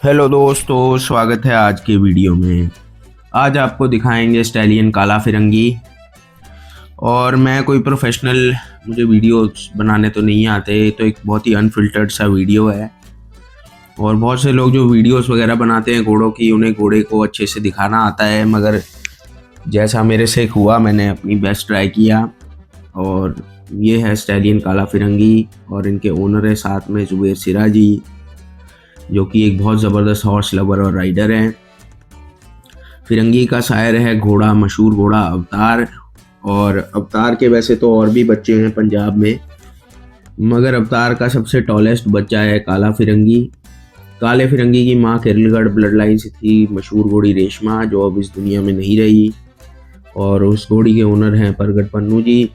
Hello दोस्तों, स्वागत है आज के वीडियो में। आज आपको दिखाएंगे स्टैलियन काला फिरंगी। और मैं कोई प्रोफेशनल मुझे वीडियो बनाने तो नहीं आते, तो एक बहुत ही अनफिल्टर्ड सा वीडियो है। और बहुत से लोग जो वीडियोस वगैरह बनाते हैं घोड़ों की, उन्हें घोड़े को अच्छे से दिखाना आता है, मगर जैसा मेरे से हुआ मैंने अपनी बेस्ट ट्राई किया। और ये है स्टैलियन काला फिरंगी और इनके ओनर है साथ में जुबैर सिराजी, जो कि एक बहुत ज़बरदस्त हॉर्स लवर और राइडर हैं। फिरंगी का शायर है घोड़ा, मशहूर घोड़ा अवतार। और अवतार के वैसे तो और भी बच्चे हैं पंजाब में, मगर अवतार का सबसे टॉलेस्ट बच्चा है काला फिरंगी। काले फिरंगी की माँ किरलगढ़ ब्लड लाइन से थी मशहूर घोड़ी रेशमा, जो अब इस दुनिया में नहीं रही। और उस घोड़ी के ओनर हैं परगट पन्नू जी।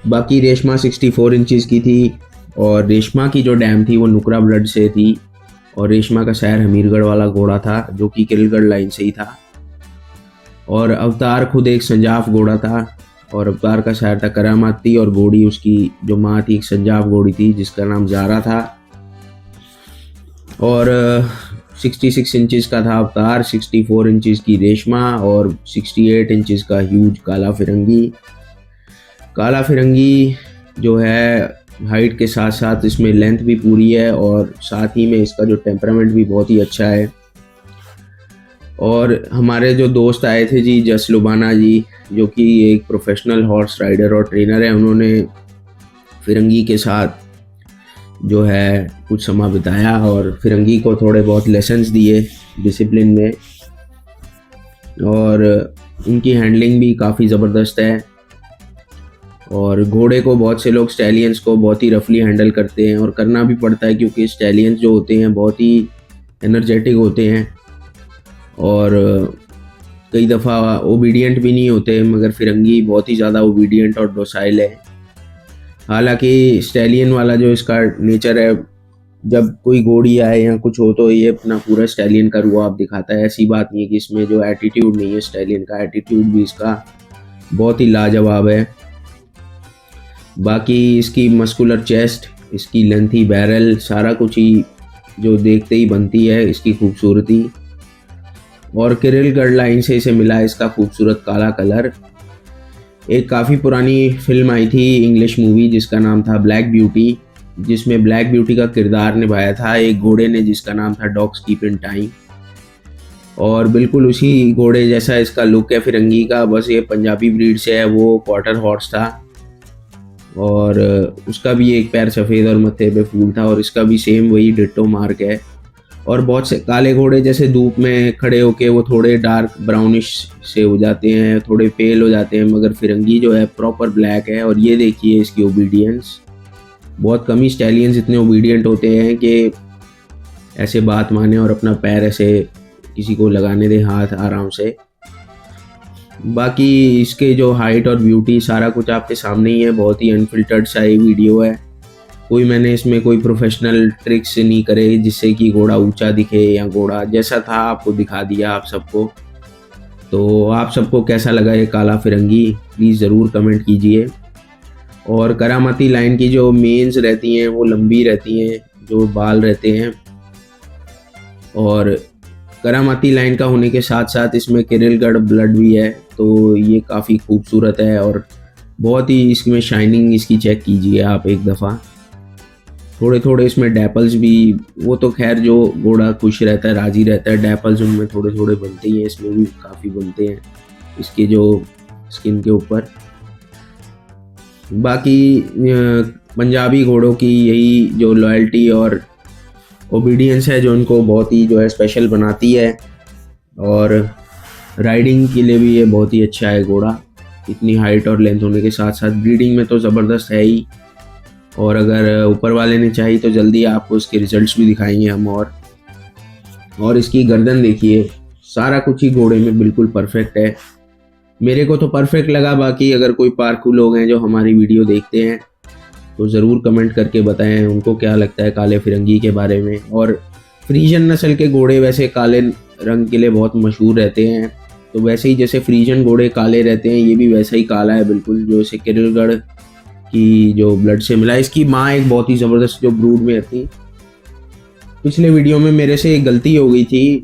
बाकी रेशमा 64 इंचज़ की थी, और रेशमा की जो डैम थी वो नुकरा ब्लड से थी। और रेशमा का शहर हमीरगढ़ वाला घोड़ा था, जो कि किरलगढ़ लाइन से ही था। और अवतार खुद एक संजाफ घोड़ा था, और अवतार का शहर था करामाती। और घोड़ी उसकी जो माँ थी एक संजाफ घोड़ी थी जिसका नाम जारा था। और 66 इंचज़ का था अवतार, 64 इंचज़ की रेशमा और 68 इंचज़ का ह्यूज काला फिरंगी। काला फिरंगी जो है हाइट के साथ साथ इसमें लेंथ भी पूरी है, और साथ ही में इसका जो टेम्परामेंट भी बहुत ही अच्छा है। और हमारे जो दोस्त आए थे जी, जस लुबाना जी, जो कि एक प्रोफेशनल हॉर्स राइडर और ट्रेनर है, उन्होंने फिरंगी के साथ जो है कुछ समय बिताया और फिरंगी को थोड़े बहुत लेसन्स दिए डिसिप्लिन में। और उनकी हैंडलिंग भी काफ़ी ज़बरदस्त है। और घोड़े को बहुत से लोग स्टैलियंस को बहुत ही रफली हैंडल करते हैं, और करना भी पड़ता है क्योंकि स्टैलियंस जो होते हैं बहुत ही एनर्जेटिक होते हैं और कई दफ़ा ओबीडियंट भी नहीं होते, मगर फिरंगी बहुत ही ज़्यादा ओबीडियंट और डोसाइल है। हालांकि स्टैलियन वाला जो इसका नेचर है, जब कोई घोड़ी आए या कुछ हो तो ये अपना पूरा स्टैलियन का रुआब दिखाता है। ऐसी बात नहीं है कि इसमें जो एटीट्यूड नहीं है, स्टैलियन का एटीट्यूड भी इसका बहुत ही लाजवाब है। बाकी इसकी मस्कुलर चेस्ट, इसकी लेंथी बैरल, सारा कुछ ही जो देखते ही बनती है इसकी खूबसूरती। और किरलगढ़ लाइन से इसे मिला इसका खूबसूरत काला कलर। एक काफ़ी पुरानी फिल्म आई थी, इंग्लिश मूवी, जिसका नाम था ब्लैक ब्यूटी, जिसमें ब्लैक ब्यूटी का किरदार निभाया था एक घोड़े ने जिसका नाम था डॉग्स कीप इन टाइम। और बिल्कुल उसी घोड़े जैसा इसका लुक है फिरंगी का, बस ये पंजाबी ब्रीड से है। वो क्वार्टर हॉर्स था, और उसका भी एक पैर सफ़ेद और मत्थे पे फूल था, और इसका भी सेम वही डिट्टो मार्क है। और बहुत से काले घोड़े जैसे धूप में खड़े होके वो थोड़े डार्क ब्राउनिश से हो जाते हैं, थोड़े पेल हो जाते हैं, मगर फिरंगी जो है प्रॉपर ब्लैक है। और ये देखिए इसकी ओबीडियंस, बहुत कम ही स्टैलियंस इतने ओबीडियंट होते हैं कि ऐसे बात माने और अपना पैर ऐसे किसी को लगाने दे हाथ आराम से। बाकी इसके जो हाइट और ब्यूटी सारा कुछ आपके सामने ही है, बहुत ही अनफिल्टर्ड सा ये वीडियो है। मैंने इसमें कोई प्रोफेशनल ट्रिक्स नहीं करे जिससे कि घोड़ा ऊंचा दिखे, या घोड़ा जैसा था आपको दिखा दिया आप सबको। तो आप सबको कैसा लगा ये काला फिरंगी, प्लीज़ ज़रूर कमेंट कीजिए। और करामाती लाइन की जो मेंस रहती हैं वो लंबी रहती हैं, जो बाल रहते हैं। और करामाती लाइन का होने के साथ साथ इसमें किरलगढ़ ब्लड भी है, तो ये काफ़ी खूबसूरत है। और बहुत ही इसमें शाइनिंग इसकी चेक कीजिए आप एक दफ़ा। थोड़े थोड़े इसमें डैपल्स भी, वो तो खैर जो घोड़ा खुश रहता है, राज़ी रहता है, डैपल्स उनमें थोड़े थोड़े बनते ही हैं, इसमें भी काफ़ी बनते हैं इसके जो स्किन के ऊपर। बाकी पंजाबी घोड़ों की यही जो लॉयल्टी और ओबीडियंस है जो उनको बहुत ही जो है स्पेशल बनाती है। और राइडिंग के लिए भी ये बहुत ही अच्छा है घोड़ा, इतनी हाइट और लेंथ होने के साथ साथ ब्रीडिंग में तो ज़बरदस्त है ही। और अगर ऊपर वाले ने चाहिए तो जल्दी आपको इसके रिजल्ट्स भी दिखाएंगे हम। और इसकी गर्दन देखिए, सारा कुछ ही घोड़े में बिल्कुल परफेक्ट है। मेरे को तो परफेक्ट लगा। बाकी अगर कोई पारखू लोग हैं जो हमारी वीडियो देखते हैं तो ज़रूर कमेंट करके बताएं उनको क्या लगता है काले फिरंगी के बारे में। और फ्रीजन नस्ल के घोड़े वैसे काले रंग के लिए बहुत मशहूर रहते हैं, तो वैसे ही जैसे फ्रीजन घोड़े काले रहते हैं, ये भी वैसा ही काला है बिल्कुल, जो इसे किरलगढ़ की जो ब्लड से मिला। इसकी माँ एक बहुत ही ज़बरदस्त जो ब्रूड में थी, पिछले वीडियो में मेरे से एक गलती हो गई थी।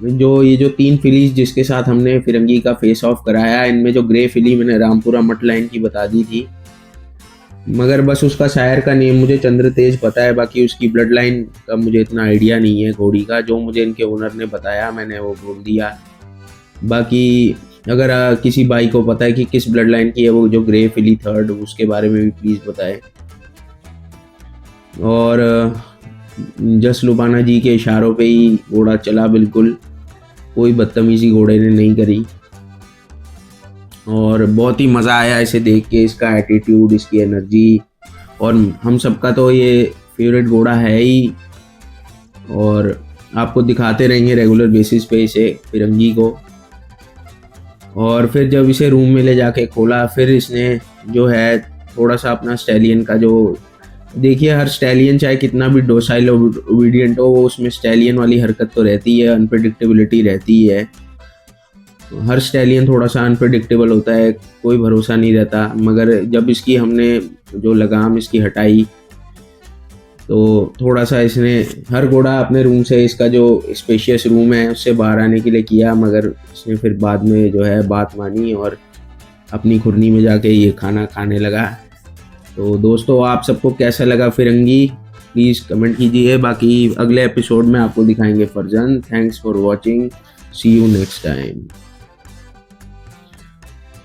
जो ये जो 3 फिलीज जिसके साथ हमने फिरंगी का फेस ऑफ कराया, इनमें जो ग्रे फिली मैंने रामपुरा मट लाइन की बता दी थी, मगर बस उसका शायर का नेम मुझे चंद्र तेज पता है, बाकी उसकी ब्लड लाइन का मुझे इतना आइडिया नहीं है घोड़ी का। जो मुझे इनके ओनर ने बताया मैंने वो बोल दिया। बाकी अगर किसी भाई को पता है कि किस ब्लड लाइन की है वो जो ग्रे फिली थर्ड, उसके बारे में भी प्लीज़ बताएं। और जस लुबाना जी के इशारों पे ही घोड़ा चला, बिल्कुल कोई बदतमीजी घोड़े ने नहीं करी। और बहुत ही मज़ा आया इसे देख के, इसका एटीट्यूड, इसकी एनर्जी, और हम सबका तो ये फेवरेट घोड़ा है ही। और आपको दिखाते रहेंगे रेगुलर बेसिस पे इसे, फिरंगी को। और फिर जब इसे रूम में ले जाके खोला, फिर इसने जो है थोड़ा सा अपना स्टैलियन का जो, देखिए हर स्टैलियन चाहे कितना भी डोसाइल ओबीडियंट हो, वो उसमें स्टैलियन वाली हरकत तो रहती है, अनप्रेडिक्टेबिलिटी रहती है। हर स्टैलियन थोड़ा सा अनप्रेडिक्टेबल होता है, कोई भरोसा नहीं रहता। मगर जब इसकी हमने जो लगाम इसकी हटाई तो थोड़ा सा इसने, हर घोड़ा अपने रूम से, इसका जो स्पेशियस रूम है उससे बाहर आने के लिए किया, मगर इसने फिर बाद में जो है बात मानी और अपनी खुरनी में जाके ये खाना खाने लगा। तो दोस्तों, आप सबको कैसा लगा फिरंगी, प्लीज़ कमेंट कीजिए। बाकी अगले एपिसोड में आपको दिखाएंगे फरजन। Thanks for watching, see you next time.